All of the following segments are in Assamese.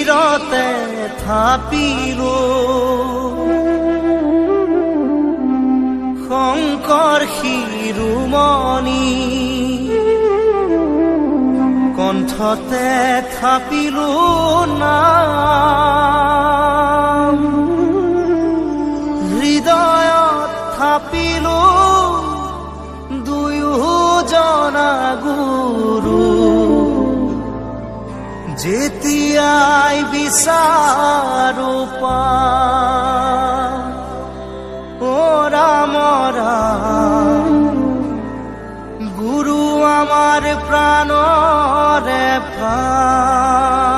শিৰতে থাপিলো শংকৰ শিৰোমণি কণ্ঠতে থাপিলো নাম হৃদয়ত থাপিলো দুয়োজনা গুৰু যেতিয়াই বিচাৰো ৰাম ৰাম গুৰু আমাৰ প্ৰাণৰে প্ৰাণ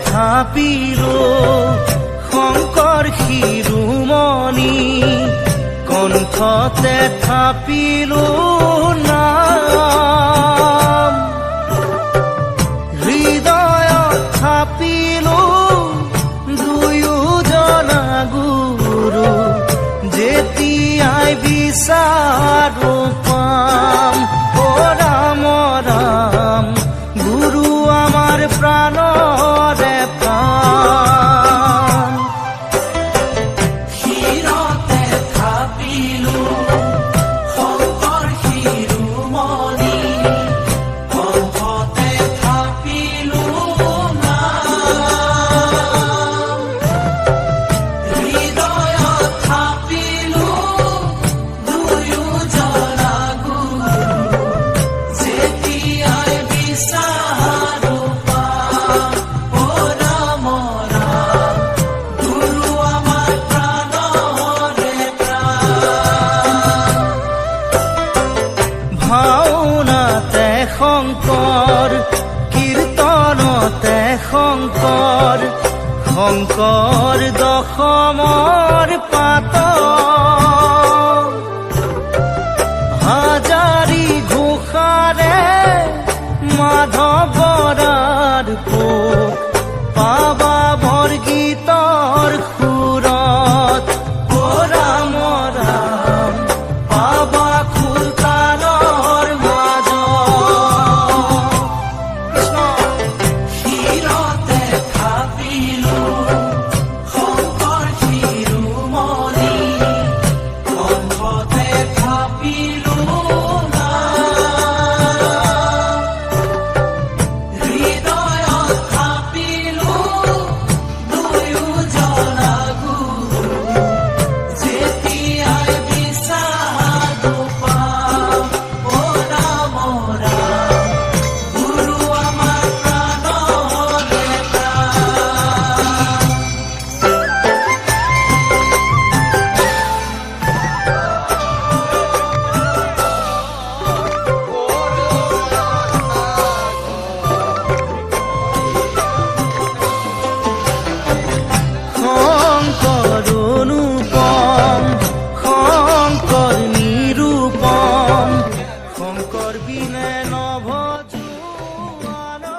থাপিলো শংকৰ শিৰোমণি কণ্ঠতে থাপিলো নাম হৃদয়ত থাপিলো দুয়োজনা গুৰু যেতিয়াই বিচাৰো পাম ৰাম ৰাম গুৰু আমাৰ প্ৰাণৰে ভাওনাতে শংকৰ কীৰ্তনতে শংকৰ শংকৰ দশমৰ পাত হাজাৰী ঘোষাৰে মাধৱৰাৰ পোক পাবা বৰগীতৰ